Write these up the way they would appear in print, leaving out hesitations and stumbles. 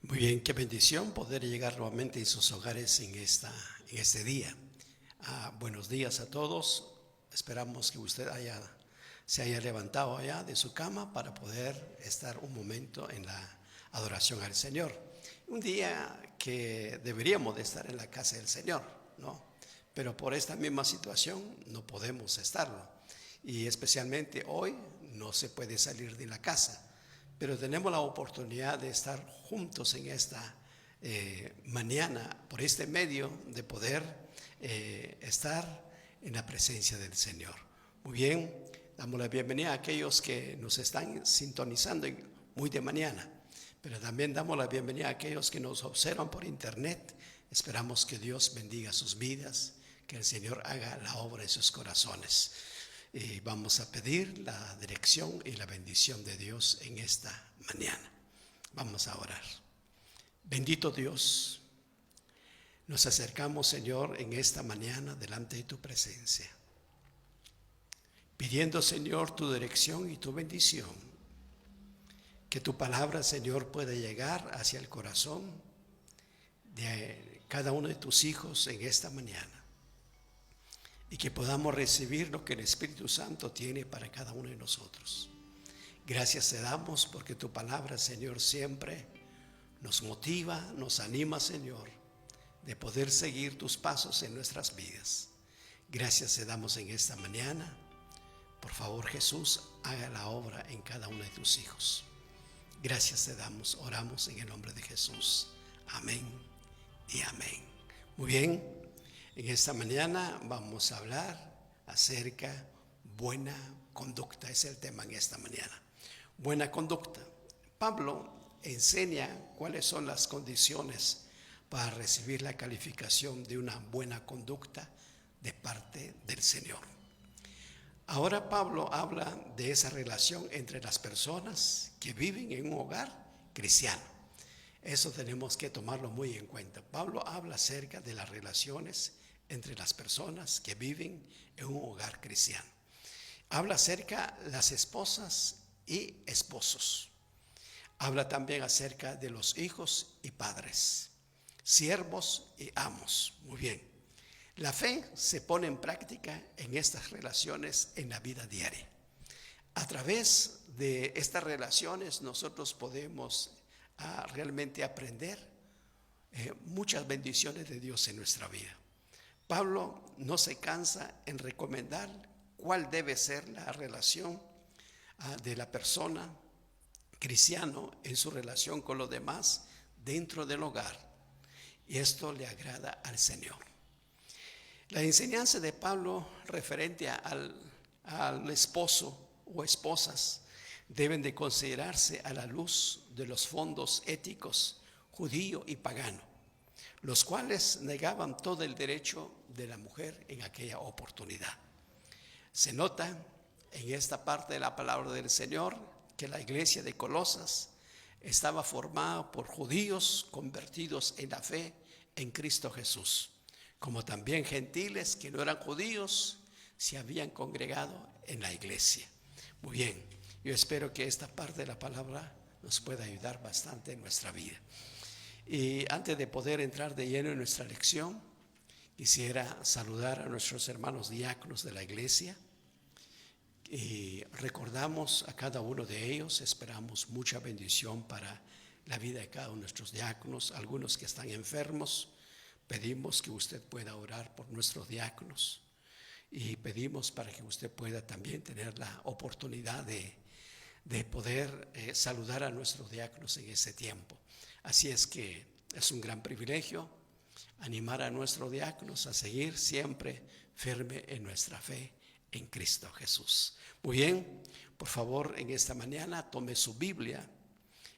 Muy bien, qué bendición poder llegar nuevamente en sus hogares en este día. Buenos días a todos. Esperamos que usted se haya levantado allá de su cama para poder estar un momento en la adoración al Señor. Un día que deberíamos de estar en la casa del Señor, ¿no? Pero por esta misma situación no podemos estarlo. Y especialmente hoy no se puede salir de la casa. Pero tenemos la oportunidad de estar juntos en esta mañana, por este medio de poder estar en la presencia del Señor. Muy bien, damos la bienvenida a aquellos que nos están sintonizando muy de mañana, pero también damos la bienvenida a aquellos que nos observan por internet. Esperamos que Dios bendiga sus vidas, que el Señor haga la obra en sus corazones. Y vamos a pedir la dirección y la bendición de Dios en esta mañana. Vamos a orar. Bendito Dios, nos acercamos, Señor, en esta mañana delante de tu presencia, pidiendo, Señor, tu dirección y tu bendición, que tu palabra, Señor, pueda llegar hacia el corazón de cada uno de tus hijos en esta mañana. Y que podamos recibir lo que el Espíritu Santo tiene para cada uno de nosotros. Gracias te damos porque tu palabra, Señor, siempre nos motiva, nos anima, Señor, de poder seguir tus pasos en nuestras vidas. Gracias te damos en esta mañana. Por favor, Jesús, haga la obra en cada uno de tus hijos. Gracias te damos, oramos en el nombre de Jesús. Amén y amén. Muy bien. En esta mañana vamos a hablar acerca buena conducta. Es el tema en esta mañana. Buena conducta. Pablo enseña cuáles son las condiciones para recibir la calificación de una buena conducta de parte del Señor. Ahora Pablo habla de esa relación entre las personas que viven en un hogar cristiano. Eso tenemos que tomarlo muy en cuenta. Pablo habla acerca de las relaciones entre las personas que viven en un hogar cristiano. Habla acerca de las esposas y esposos. Habla también acerca de los hijos y padres, siervos y amos. Muy bien. La fe se pone en práctica en estas relaciones en la vida diaria. A través de estas relaciones nosotros podemos realmente aprender muchas bendiciones de Dios en nuestra vida. Pablo no se cansa en recomendar cuál debe ser la relación de la persona cristiano en su relación con los demás dentro del hogar. Y esto le agrada al Señor. La enseñanza de Pablo referente al al esposo o esposas deben de considerarse a la luz de los fondos éticos judío y pagano, los cuales negaban todo el derecho de la mujer en aquella oportunidad. Se nota en esta parte de la palabra del Señor que la iglesia de Colosas estaba formada por judíos convertidos en la fe en Cristo Jesús, como también gentiles que no eran judíos se habían congregado en la iglesia. Muy bien, yo espero que esta parte de la palabra nos pueda ayudar bastante en nuestra vida. Y antes de poder entrar de lleno en nuestra lección, quisiera saludar a nuestros hermanos diáconos de la iglesia. Y recordamos a cada uno de ellos, esperamos mucha bendición para la vida de cada uno de nuestros diáconos. Algunos que están enfermos, pedimos que usted pueda orar por nuestros diáconos y pedimos para que usted pueda también tener la oportunidad de poder saludar a nuestros diáconos en ese tiempo. Así es que es un gran privilegio animar a nuestros diáconos a seguir siempre firme en nuestra fe en Cristo Jesús. Muy bien, por favor, en esta mañana tome su Biblia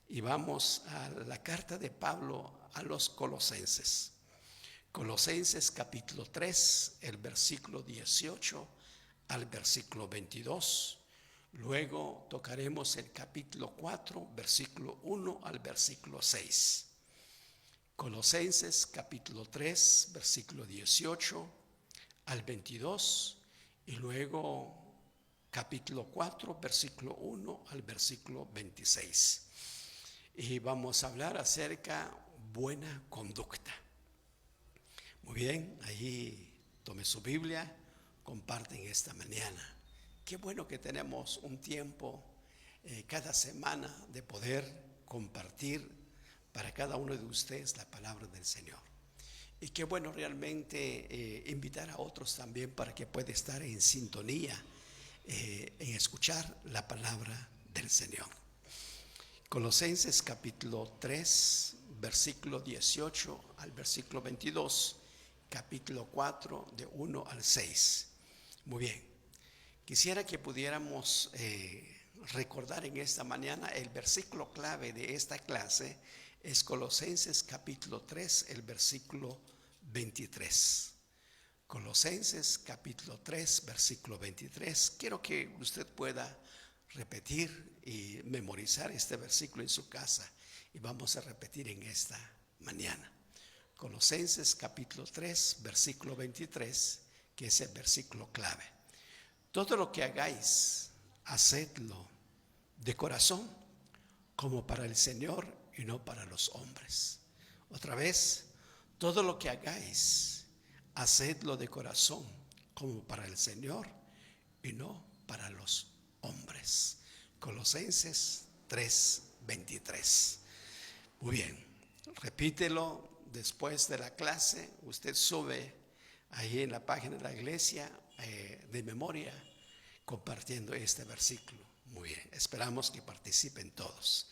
y vamos a la carta de Pablo a los Colosenses. Colosenses capítulo 3, el versículo 18 al versículo 22. Luego tocaremos el capítulo 4, versículo 1 al versículo 6. Colosenses capítulo 3, versículo 18 al 22. Y luego capítulo 4, versículo 1 al versículo 26. Y vamos a hablar acerca de buena conducta. Muy bien, allí tome su Biblia, comparten esta mañana. Qué bueno que tenemos un tiempo cada semana de poder compartir para cada uno de ustedes la palabra del Señor. Y qué bueno realmente invitar a otros también para que puedan estar en sintonía, en escuchar la palabra del Señor. Colosenses capítulo 3, versículo 18 al versículo 22, capítulo 4 de 1 al 6. Muy bien, quisiera que pudiéramos recordar en esta mañana el versículo clave de esta clase. Es Colosenses capítulo 3, el versículo 23. Colosenses capítulo 3, versículo 23. Quiero que usted pueda repetir y memorizar este versículo en su casa. Y vamos a repetir en esta mañana. Colosenses capítulo 3, versículo 23, que es el versículo clave. Todo lo que hagáis, hacedlo de corazón, como para el Señor y no para los hombres. Otra vez, todo lo que hagáis, hacedlo de corazón, como para el Señor y no para los hombres. Colosenses 3:23. Muy bien, repítelo después de la clase. Usted sube ahí en la página de la iglesia de memoria, compartiendo este versículo. Muy bien, esperamos que participen todos.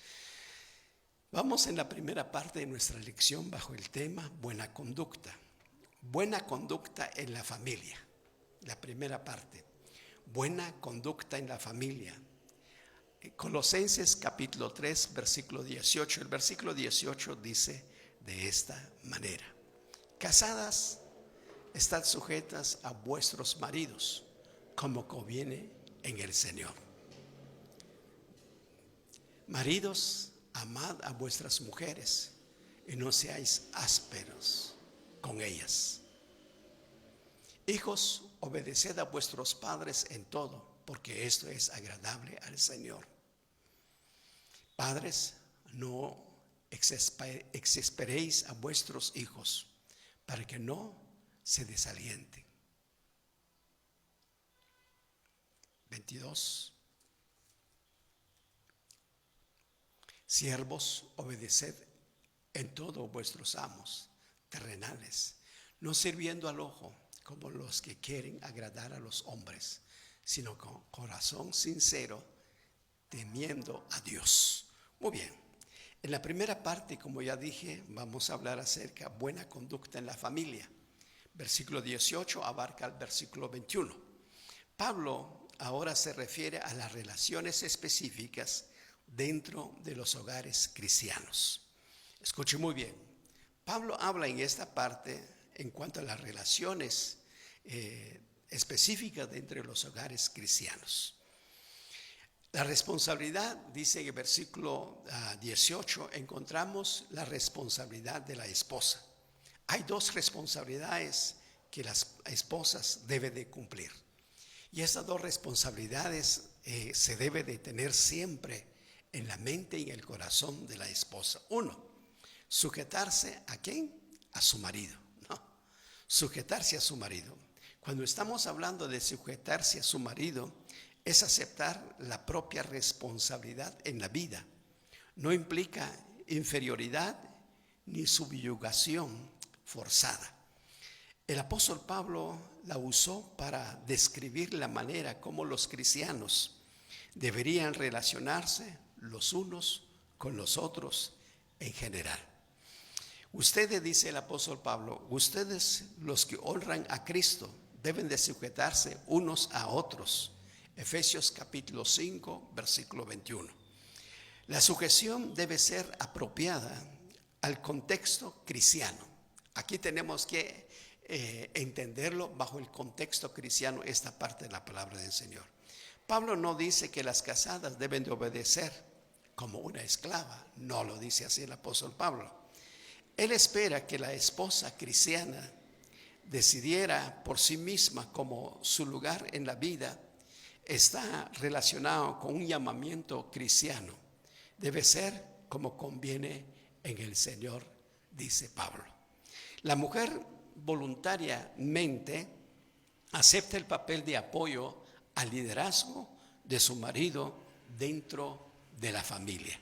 Vamos en la primera parte de nuestra lección bajo el tema buena conducta. Buena conducta en la familia. La primera parte. Buena conducta en la familia. Colosenses capítulo 3, versículo 18. El versículo 18 dice de esta manera: Casadas, estad sujetas a vuestros maridos, como conviene en el Señor. Maridos, amad a vuestras mujeres y no seáis ásperos con ellas. Hijos, obedeced a vuestros padres en todo, porque esto es agradable al Señor. Padres, no exasperéis a vuestros hijos, para que no se desalienten. 22. Siervos, obedeced en todo vuestros amos terrenales, no sirviendo al ojo como los que quieren agradar a los hombres, sino con corazón sincero, temiendo a Dios. Muy bien, en la primera parte, como ya dije, vamos a hablar acerca de buena conducta en la familia. Versículo 18 abarca el versículo 21. Pablo ahora se refiere a las relaciones específicas dentro de los hogares cristianos. Escuche muy bien. Pablo habla en esta parte en cuanto a las relaciones específicas dentro de los hogares cristianos. La responsabilidad, dice en el versículo 18, encontramos la responsabilidad de la esposa. Hay dos responsabilidades que las esposas deben de cumplir. Y estas dos responsabilidades se debe de tener siempre en la mente y en el corazón de la esposa. Uno, sujetarse ¿a quién? A su marido, ¿no? Sujetarse a su marido. Cuando estamos hablando de sujetarse a su marido, es aceptar la propia responsabilidad en la vida. No implica inferioridad ni subyugación forzada. El apóstol Pablo la usó para describir la manera como los cristianos deberían relacionarse los unos con los otros en general. Ustedes, dice el apóstol Pablo, ustedes los que honran a Cristo deben de sujetarse unos a otros. Efesios capítulo 5, versículo 21. La sujeción debe ser apropiada al contexto cristiano. Aquí tenemos que entenderlo bajo el contexto cristiano, esta parte de la palabra del Señor. Pablo no dice que las casadas deben de obedecer como una esclava, no lo dice así el apóstol Pablo. Él espera que la esposa cristiana decidiera por sí misma como su lugar en la vida está relacionado con un llamamiento cristiano. Debe ser como conviene en el Señor, dice Pablo. La mujer voluntariamente acepta el papel de apoyo al liderazgo de su marido dentro de la familia.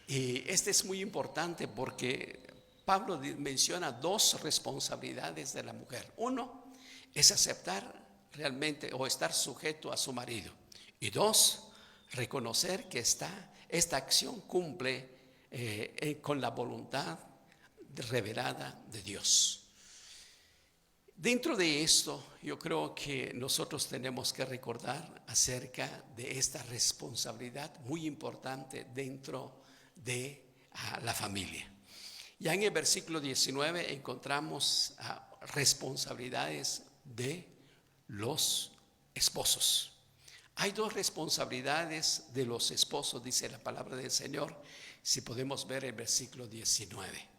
Y este es muy importante porque Pablo menciona dos responsabilidades de la mujer. Uno es aceptar realmente o estar sujeto a su marido. Y dos, reconocer que esta acción cumple con la voluntad revelada de Dios. Dentro de esto, yo creo que nosotros tenemos que recordar acerca de esta responsabilidad muy importante dentro de la familia. Ya en el versículo 19 encontramos responsabilidades de los esposos. Hay dos responsabilidades de los esposos, dice la palabra del Señor, si podemos ver el versículo 19.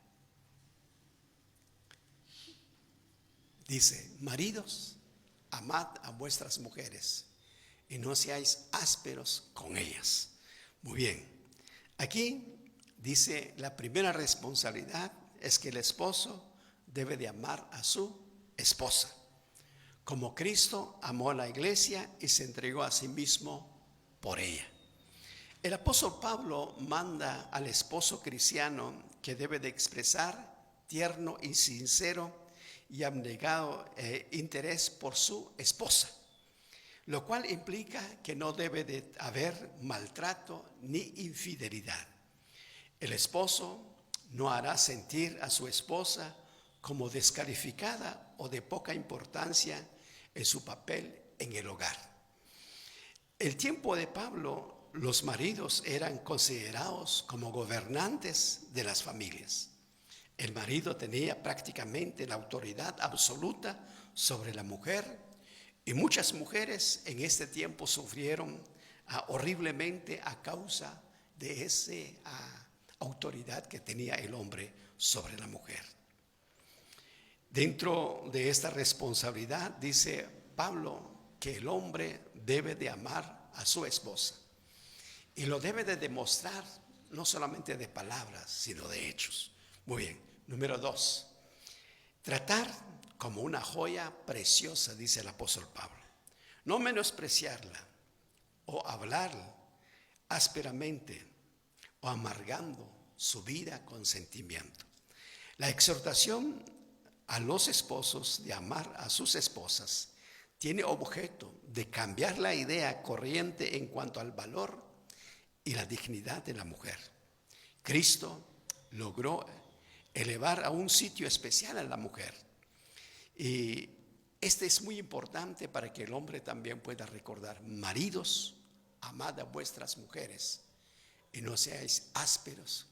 Dice, maridos, amad a vuestras mujeres y no seáis ásperos con ellas. Muy bien, aquí dice la primera responsabilidad es que el esposo debe de amar a su esposa, como Cristo amó a la iglesia y se entregó a sí mismo por ella. El apóstol Pablo manda al esposo cristiano que debe de expresar tierno y sincero y abnegado interés por su esposa, lo cual implica que no debe de haber maltrato ni infidelidad. El esposo no hará sentir a su esposa como descalificada o de poca importancia en su papel en el hogar. El tiempo de Pablo, los maridos eran considerados como gobernantes de las familias. El marido tenía prácticamente la autoridad absoluta sobre la mujer y muchas mujeres en este tiempo sufrieron horriblemente a causa de esa autoridad que tenía el hombre sobre la mujer. Dentro de esta responsabilidad dice Pablo que el hombre debe de amar a su esposa y lo debe de demostrar no solamente de palabras sino de hechos. Muy bien. Número 2, tratar como una joya preciosa, dice el apóstol Pablo. No menospreciarla o hablar ásperamente o amargando su vida con sentimiento. La exhortación a los esposos de amar a sus esposas tiene objeto de cambiar la idea corriente en cuanto al valor y la dignidad de la mujer. Cristo logró elevar a un sitio especial a la mujer y Este es muy importante para que el hombre también pueda recordar. Maridos, amad a vuestras mujeres y no seáis ásperos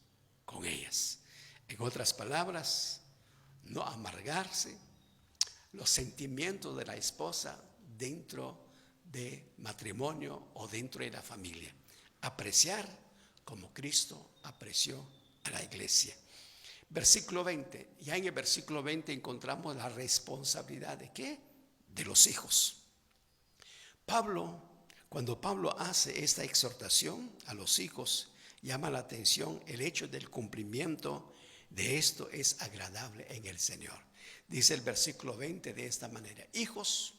con ellas. En otras palabras, no amargarse los sentimientos de la esposa dentro de matrimonio o dentro de la familia. Apreciar como Cristo apreció a la iglesia. Versículo 20. Ya en el versículo 20 encontramos la responsabilidad de ¿qué? De los hijos. Cuando Pablo hace esta exhortación a los hijos, llama la atención el hecho del cumplimiento de esto es agradable en el Señor. Dice el versículo 20 de esta manera: hijos,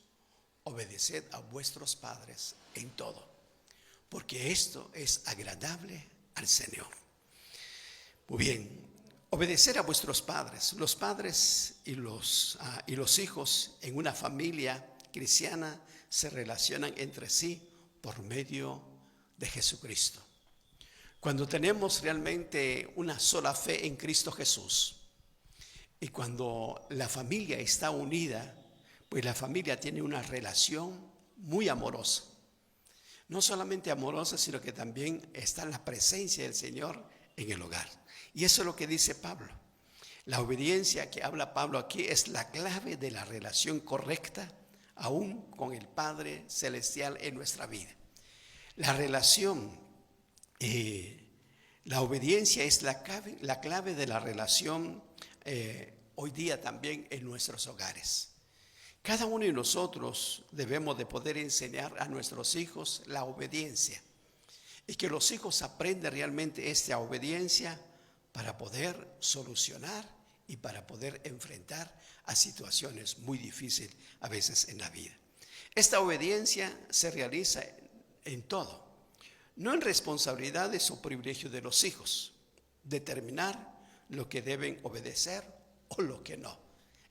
obedeced a vuestros padres en todo, porque esto es agradable al Señor. Muy bien, obedecer a vuestros padres. Los padres y los hijos en una familia cristiana se relacionan entre sí por medio de Jesucristo. Cuando tenemos realmente una sola fe en Cristo Jesús y cuando la familia está unida, pues la familia tiene una relación muy amorosa. No solamente amorosa, sino que también está la presencia del Señor en el hogar. Y eso es lo que dice Pablo. La obediencia que habla Pablo aquí es la clave de la relación correcta, aún con el Padre Celestial en nuestra vida. La relación, la obediencia es la clave de la relación hoy día también en nuestros hogares. Cada uno de nosotros debemos de poder enseñar a nuestros hijos la obediencia y que los hijos aprendan realmente esta obediencia para poder solucionar y para poder enfrentar a situaciones muy difíciles a veces en la vida. Esta obediencia se realiza en todo, no en responsabilidades o privilegios de los hijos, determinar lo que deben obedecer o lo que no.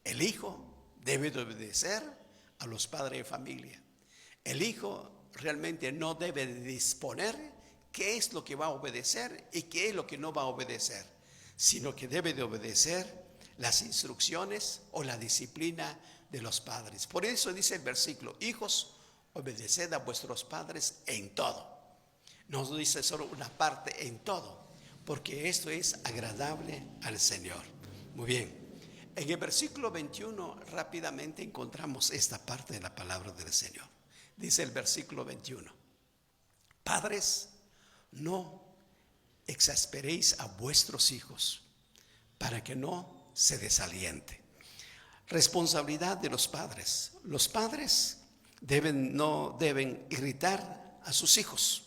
El hijo debe de obedecer a los padres de familia. El hijo realmente no debe de disponer qué es lo que va a obedecer y qué es lo que no va a obedecer, sino que debe de obedecer las instrucciones o la disciplina de los padres. Por eso dice el versículo: hijos, obedeced a vuestros padres en todo. No dice solo una parte, en todo, porque esto es agradable al Señor. Muy bien. En el versículo 21 rápidamente encontramos esta parte de la palabra del Señor. Dice el versículo 21: padres, no exasperéis a vuestros hijos para que no se desaliente. Responsabilidad de los padres. Los padres no deben irritar a sus hijos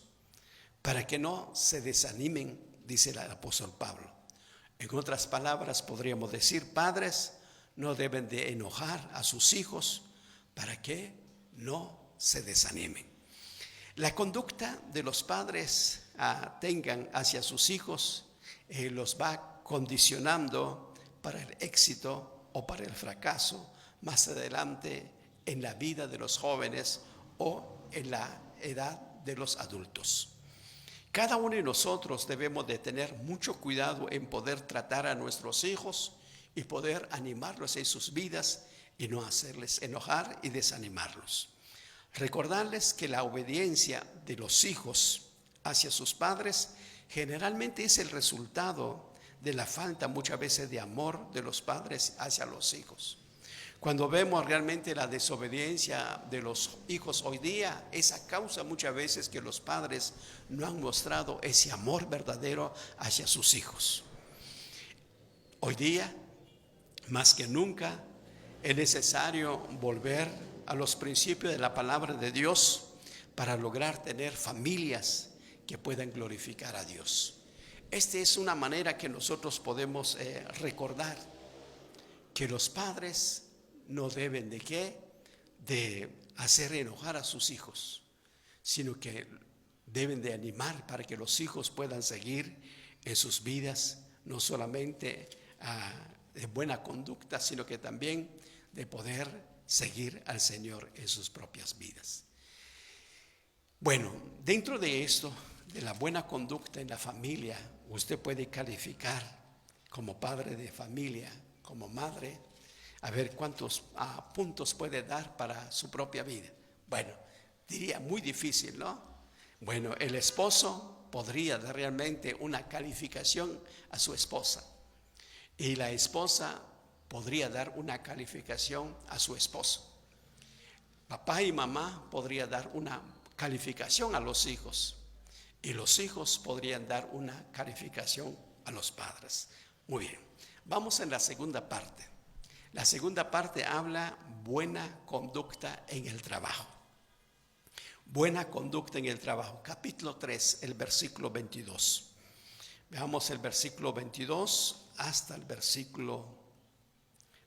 para que no se desanimen, dice el apóstol Pablo. En otras palabras, podríamos decir, padres no deben de enojar a sus hijos para que no se desanimen. La conducta de los padres tengan hacia sus hijos los va condicionando para el éxito o para el fracaso más adelante en la vida de los jóvenes o en la edad de los adultos. Cada uno de nosotros debemos de tener mucho cuidado en poder tratar a nuestros hijos y poder animarlos en sus vidas y no hacerles enojar y desanimarlos. Recordarles que la obediencia de los hijos hacia sus padres generalmente es el resultado de la falta muchas veces de amor de los padres hacia los hijos. Cuando vemos realmente la desobediencia de los hijos hoy día, es a causa muchas veces que los padres no han mostrado ese amor verdadero hacia sus hijos. Hoy día, más que nunca, es necesario volver a los principios de la palabra de Dios para lograr tener familias que puedan glorificar a Dios. Esta es una manera que nosotros podemos recordar que los padres no deben de hacer enojar a sus hijos, sino que deben de animar para que los hijos puedan seguir en sus vidas, no solamente de buena conducta, sino que también de poder seguir al Señor en sus propias vidas. Bueno, dentro de esto, de la buena conducta en la familia, usted puede calificar como padre de familia, como madre, A ver cuántos puntos puede dar para su propia vida. Bueno, diría muy difícil, ¿no? Bueno, el esposo podría dar realmente una calificación a su esposa. Y la esposa podría dar una calificación a su esposo. Papá y mamá podrían dar una calificación a los hijos. Y los hijos podrían dar una calificación a los padres. Muy bien, vamos en la segunda parte. La segunda parte habla buena conducta en el trabajo. Buena conducta en el trabajo. Capítulo 3, el versículo 22. Veamos el versículo 22 hasta el versículo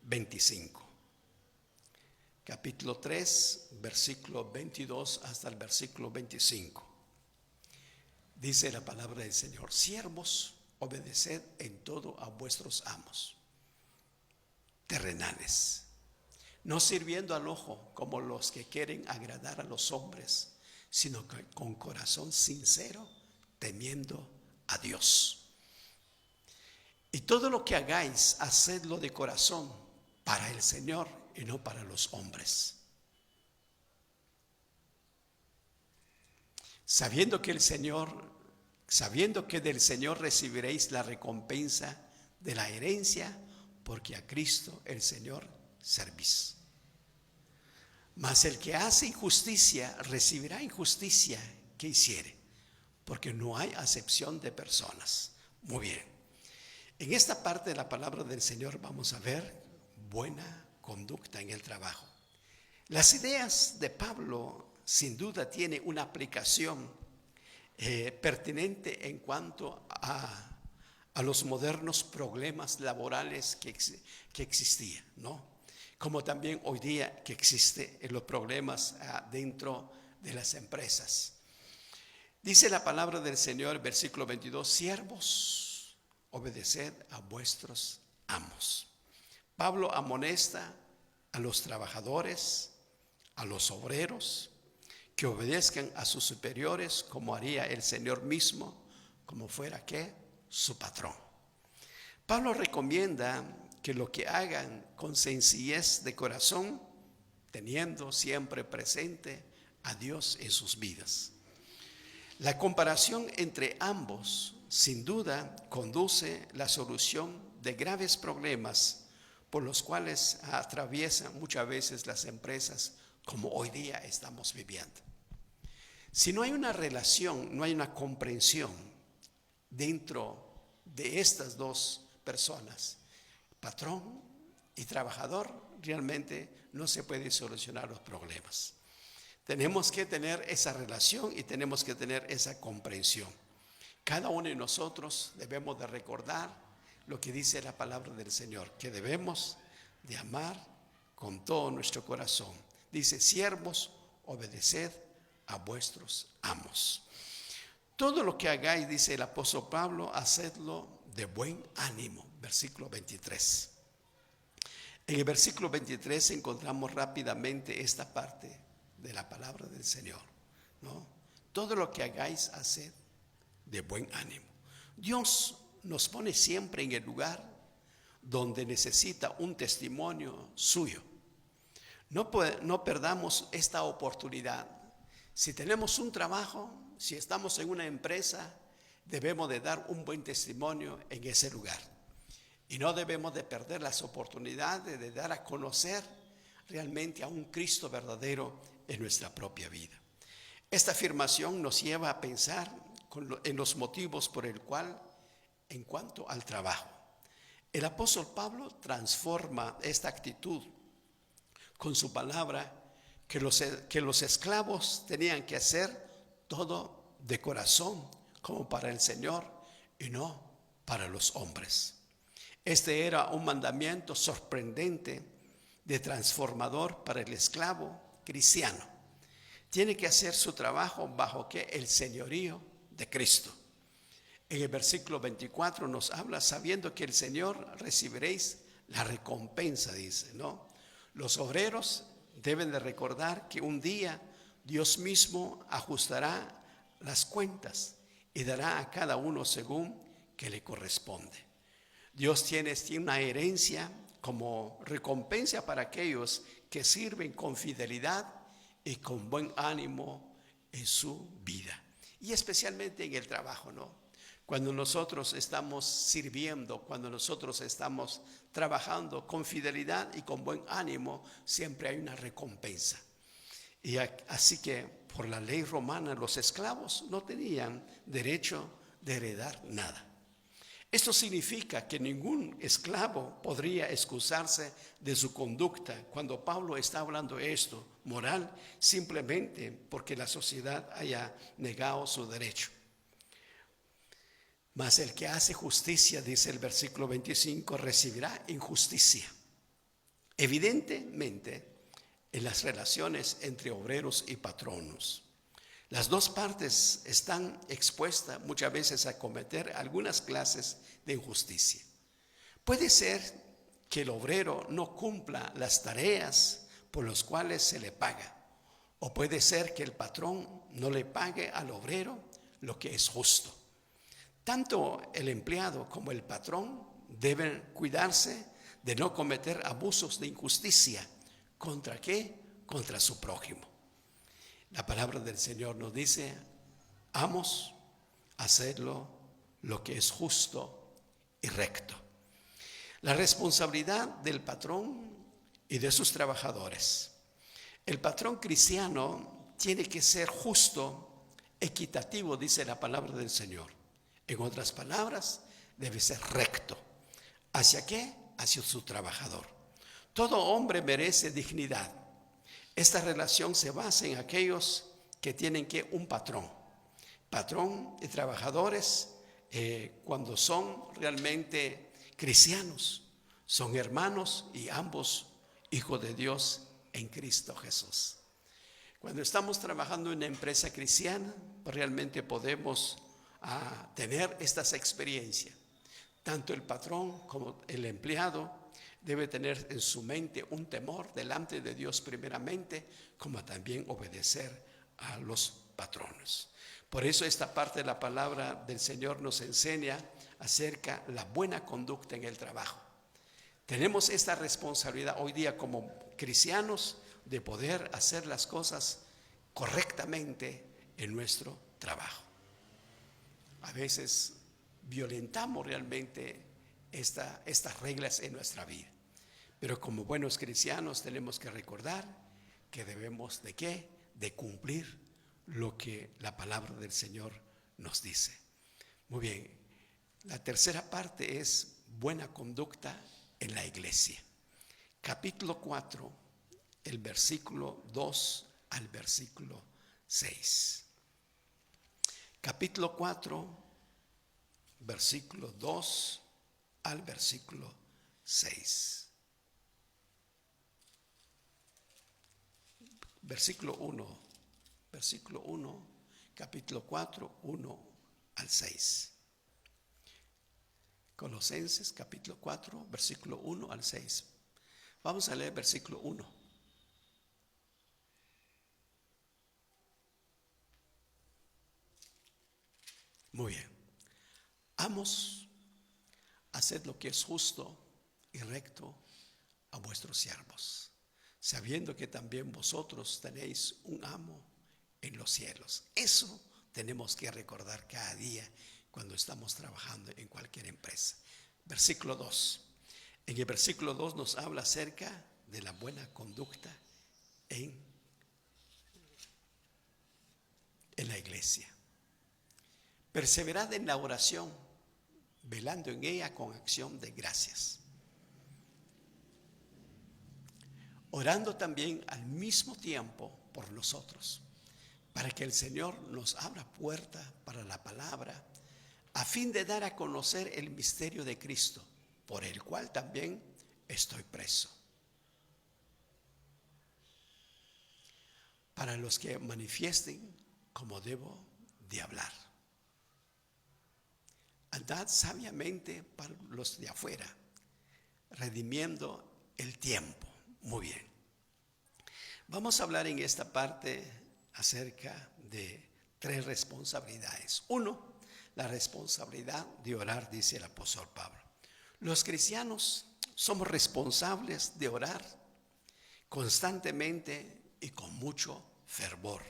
25. Capítulo 3, versículo 22 hasta el versículo 25. Dice la palabra del Señor: siervos, obedeced en todo a vuestros amos terrenales, no sirviendo al ojo como los que quieren agradar a los hombres, sino que con corazón sincero, temiendo a Dios. Y todo lo que hagáis, hacedlo de corazón para el Señor y no para los hombres, sabiendo que del Señor recibiréis la recompensa de la herencia, porque a Cristo el Señor servís. Mas el que hace injusticia recibirá injusticia que hiciere, porque no hay acepción de personas. Muy bien. En esta parte de la palabra del Señor vamos a ver buena conducta en el trabajo. Las ideas de Pablo sin duda tienen una aplicación pertinente en cuanto a los modernos problemas laborales que existían, ¿no? Como también hoy día que existen los problemas dentro de las empresas. Dice la palabra del Señor, versículo 22, siervos, obedeced a vuestros amos. Pablo amonesta a los trabajadores, a los obreros, que obedezcan a sus superiores como haría el Señor mismo, como fuera que su patrón. Pablo recomienda que lo que hagan con sencillez de corazón, teniendo siempre presente a Dios en sus vidas. La comparación entre ambos sin duda conduce la solución de graves problemas por los cuales atraviesan muchas veces las empresas como hoy día estamos viviendo. Si no hay una relación, no hay una comprensión dentro de estas dos personas, patrón y trabajador, realmente no se pueden solucionar los problemas. Tenemos que tener esa relación y tenemos que tener esa comprensión. Cada uno de nosotros debemos de recordar lo que dice la palabra del Señor, que debemos de amar con todo nuestro corazón. Dice, siervos, obedeced a vuestros amos. Todo lo que hagáis, dice el apóstol Pablo, hacedlo de buen ánimo. Versículo 23. En el versículo 23 encontramos rápidamente esta parte de la palabra del Señor, ¿no? Todo lo que hagáis, haced de buen ánimo. Dios nos pone siempre en el lugar donde necesita un testimonio suyo. No perdamos esta oportunidad. Si tenemos un trabajo, si estamos en una empresa, debemos de dar un buen testimonio en ese lugar. Y no debemos de perder las oportunidades de dar a conocer realmente a un Cristo verdadero en nuestra propia vida. Esta afirmación nos lleva a pensar en los motivos por el cual, en cuanto al trabajo, el apóstol Pablo transforma esta actitud con su palabra, que los esclavos tenían que hacer todo de corazón, como para el Señor y no para los hombres. Este era un mandamiento sorprendente de transformador para el esclavo cristiano. Tiene que hacer su trabajo bajo ¿qué? El señorío de Cristo. En el versículo 24 nos habla, sabiendo que el Señor recibiréis la recompensa, dice, ¿no? Los obreros deben de recordar que un día Dios mismo ajustará las cuentas y dará a cada uno según que le corresponde. Dios tiene una herencia como recompensa para aquellos que sirven con fidelidad y con buen ánimo en su vida. Y especialmente en el trabajo, ¿no? Cuando nosotros estamos sirviendo, cuando nosotros estamos trabajando con fidelidad y con buen ánimo, siempre hay una recompensa. Y así que por la ley romana los esclavos no tenían derecho de heredar nada. Esto significa que ningún esclavo podría excusarse de su conducta cuando Pablo está hablando esto, moral, simplemente porque la sociedad haya negado su derecho. Mas el que hace justicia, dice el versículo 25, recibirá injusticia. Evidentemente, en las relaciones entre obreros y patronos, las dos partes están expuestas muchas veces a cometer algunas clases de injusticia. Puede ser que el obrero no cumpla las tareas por las cuales se le paga, o puede ser que el patrón no le pague al obrero lo que es justo. Tanto el empleado como el patrón deben cuidarse de no cometer abusos de injusticia. ¿Contra qué? Contra su prójimo. La palabra del Señor nos dice, amos hacerlo lo que es justo y recto. La responsabilidad del patrón y de sus trabajadores. El patrón cristiano tiene que ser justo, equitativo, dice la palabra del Señor. En otras palabras, debe ser recto. ¿Hacia qué? Hacia su trabajador. Todo hombre merece dignidad. Esta relación se basa en aquellos que tienen que un patrón y trabajadores, cuando son realmente cristianos, son hermanos y ambos hijos de Dios en Cristo Jesús. Cuando estamos trabajando en una empresa cristiana, realmente podemos tener estas experiencias. Tanto el patrón como el empleado debe tener en su mente un temor delante de Dios primeramente, como también obedecer a los patronos. Por eso esta parte de la palabra del Señor nos enseña acerca de la buena conducta en el trabajo. Tenemos esta responsabilidad hoy día como cristianos de poder hacer las cosas correctamente en nuestro trabajo. A veces violentamos realmente estas reglas en nuestra vida. Pero como buenos cristianos tenemos que recordar que debemos ¿de qué? De cumplir lo que la palabra del Señor nos dice. Muy bien, la tercera parte es buena conducta en la iglesia. Capítulo 4, el versículo 2 al versículo 6. Capítulo 4, versículo 2 al versículo 6. Versículo 1, capítulo 4, 1 al 6. Colosenses, capítulo 4, versículo 1 al 6. Vamos a leer versículo 1. Muy bien. Amos, haced lo que es justo y recto a vuestros siervos, sabiendo que también vosotros tenéis un amo en los cielos. Eso tenemos que recordar cada día cuando estamos trabajando en cualquier empresa. Versículo 2. En el versículo 2 nos habla acerca de la buena conducta en la iglesia. Perseverad en la oración, velando en ella con acción de gracias, orando también al mismo tiempo por nosotros, para que el Señor nos abra puerta para la palabra, a fin de dar a conocer el misterio de Cristo, por el cual también estoy preso, para los que manifiesten como debo de hablar. Andad sabiamente para los de afuera, redimiendo el tiempo. Muy bien. Vamos a hablar en esta parte acerca de 3 responsabilidades. 1, la responsabilidad de orar, dice el apóstol Pablo. Los cristianos somos responsables de orar constantemente y con mucho fervor.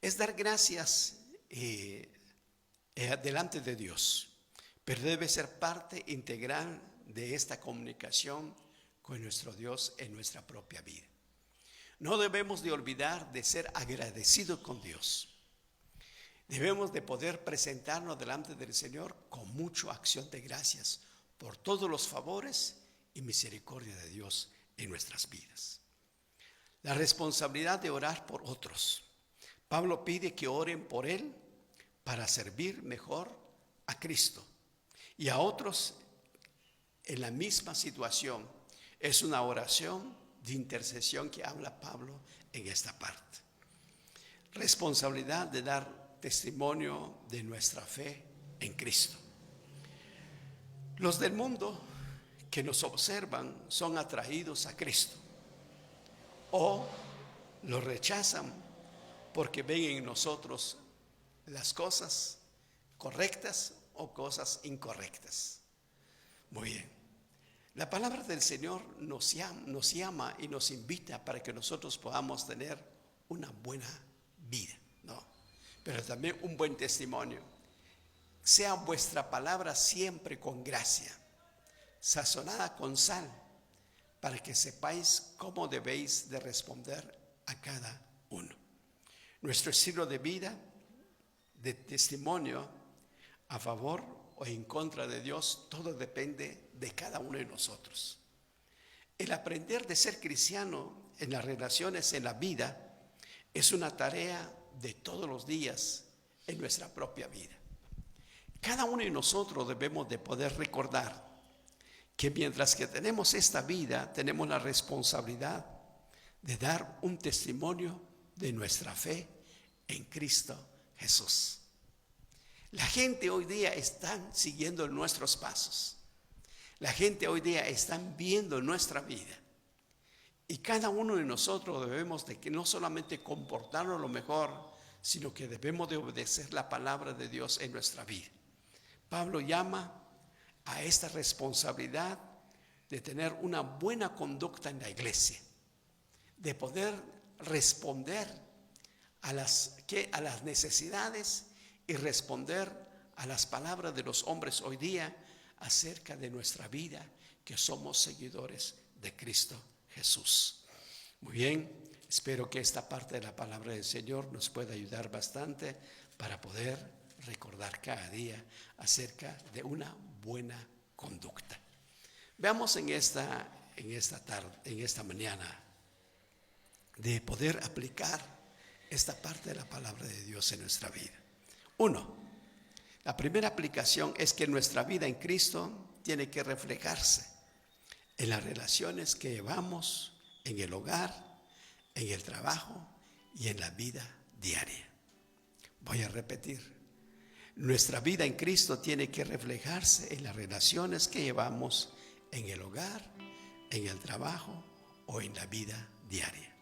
Es dar gracias delante de Dios, pero debe ser parte integral de esta comunicación con nuestro Dios en nuestra propia vida. No debemos de olvidar de ser agradecidos con Dios. Debemos de poder presentarnos delante del Señor con mucha acción de gracias por todos los favores y misericordia de Dios en nuestras vidas. La responsabilidad de orar por otros. Pablo pide que oren por él para servir mejor a Cristo y a otros en la misma situación. Es una oración de intercesión que habla Pablo en esta parte. Responsabilidad de dar testimonio de nuestra fe en Cristo. Los del mundo que nos observan son atraídos a Cristo o lo rechazan porque ven en nosotros las cosas correctas o cosas incorrectas. Muy bien. La palabra del Señor nos llama y nos invita para que nosotros podamos tener una buena vida, ¿no? Pero también un buen testimonio. Sea vuestra palabra siempre con gracia, sazonada con sal, para que sepáis cómo debéis de responder a cada uno. Nuestro estilo de vida, de testimonio a favor o en contra de Dios, todo depende de cada uno de nosotros. El aprender de ser cristiano en las relaciones, en la vida, es una tarea de todos los días en nuestra propia vida. Cada uno de nosotros debemos de poder recordar que mientras que tenemos esta vida, tenemos la responsabilidad de dar un testimonio de nuestra fe en Cristo Jesús. La gente hoy día está siguiendo nuestros pasos. La gente hoy día está viendo nuestra vida. Y cada uno de nosotros debemos de que no solamente comportarnos lo mejor, sino que debemos de obedecer la palabra de Dios en nuestra vida. Pablo llama a esta responsabilidad de tener una buena conducta en la iglesia, de poder responder a las necesidades y responder a las palabras de los hombres hoy día acerca de nuestra vida, que somos seguidores de Cristo Jesús. Muy bien, espero que esta parte de la palabra del Señor nos pueda ayudar bastante para poder recordar cada día acerca de una buena conducta. Veamos en esta mañana de poder aplicar esta parte de la palabra de Dios en nuestra vida. 1. La primera aplicación es que nuestra vida en Cristo tiene que reflejarse en las relaciones que llevamos en el hogar, en el trabajo y en la vida diaria. Voy a repetir. Nuestra vida en Cristo tiene que reflejarse en las relaciones que llevamos en el hogar, en el trabajo o en la vida diaria.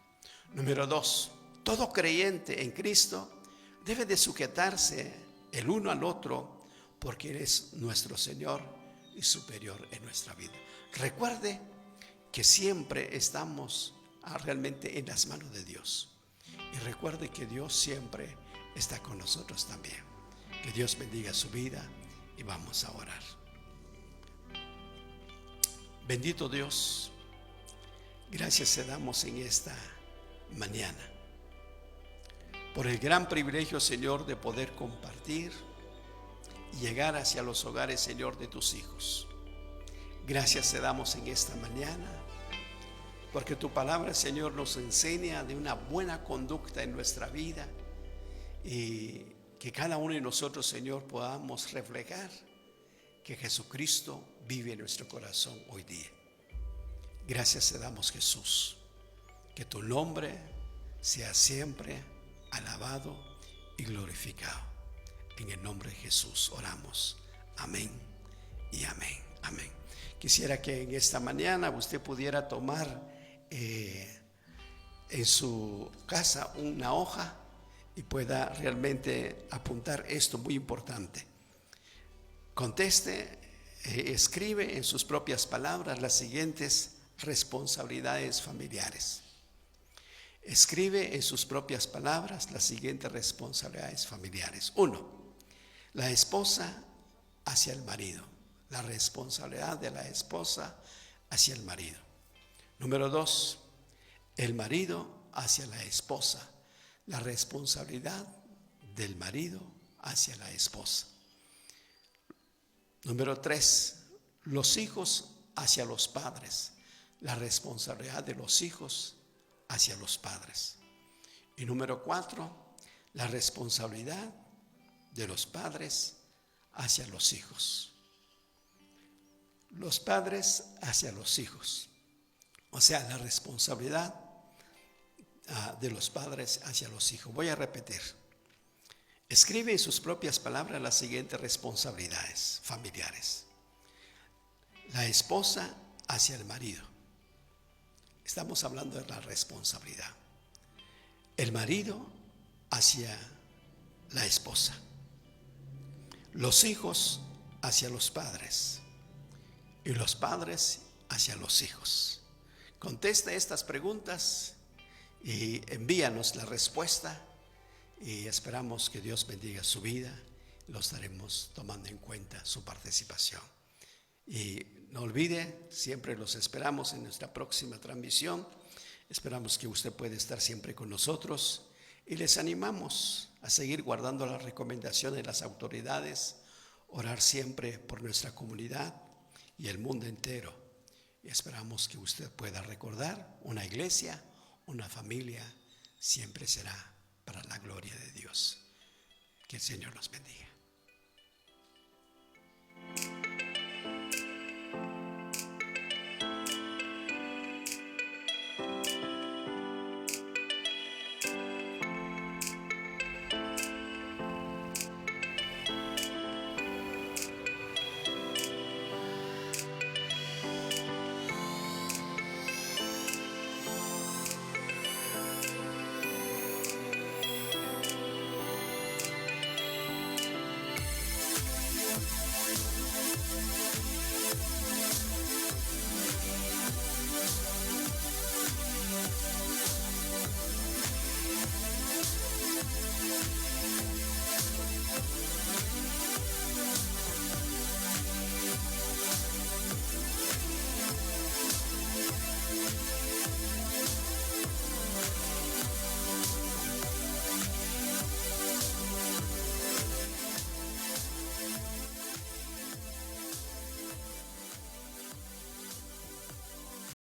Número 2. Todo creyente en Cristo debe de sujetarse el uno al otro porque Él es nuestro Señor y superior en nuestra vida. Recuerde que siempre estamos realmente en las manos de Dios. Y recuerde que Dios siempre está con nosotros también. Que Dios bendiga su vida y vamos a orar. Bendito Dios, gracias te damos en esta mañana por el gran privilegio, Señor, de poder compartir y llegar hacia los hogares, Señor, de tus hijos. Gracias te damos en esta mañana porque tu palabra, Señor, nos enseña de una buena conducta en nuestra vida y que cada uno de nosotros, Señor, podamos reflejar que Jesucristo vive en nuestro corazón hoy día. Gracias te damos, Jesús. Que tu nombre sea siempre alabado y glorificado. En el nombre de Jesús oramos. Amén y amén. Amén. Quisiera que en esta mañana usted pudiera tomar en su casa una hoja y pueda realmente apuntar esto muy importante. Conteste escribe en sus propias palabras las siguientes responsabilidades familiares. Escribe en sus propias palabras las siguientes responsabilidades familiares. 1. La esposa hacia el marido. La responsabilidad de la esposa hacia el marido. Número 2. El marido hacia la esposa. La responsabilidad del marido hacia la esposa. Número 3. Los hijos hacia los padres. La responsabilidad de los hijos hacia los padres. Y número 4, la responsabilidad de los padres hacia los hijos. Los padres hacia los hijos. O sea, la responsabilidad de los padres hacia los hijos. Voy a repetir. Escribe en sus propias palabras las siguientes responsabilidades familiares. La esposa hacia el marido. Estamos hablando de la responsabilidad. El marido hacia la esposa. Los hijos hacia los padres. Y los padres hacia los hijos. Contesta estas preguntas y envíanos la respuesta. Y esperamos que Dios bendiga su vida. Lo estaremos tomando en cuenta su participación. Y no olvide, siempre los esperamos en nuestra próxima transmisión. Esperamos que usted pueda estar siempre con nosotros y les animamos a seguir guardando las recomendaciones de las autoridades, orar siempre por nuestra comunidad y el mundo entero. Y esperamos que usted pueda recordar, una iglesia, una familia, siempre será para la gloria de Dios. Que el Señor los bendiga.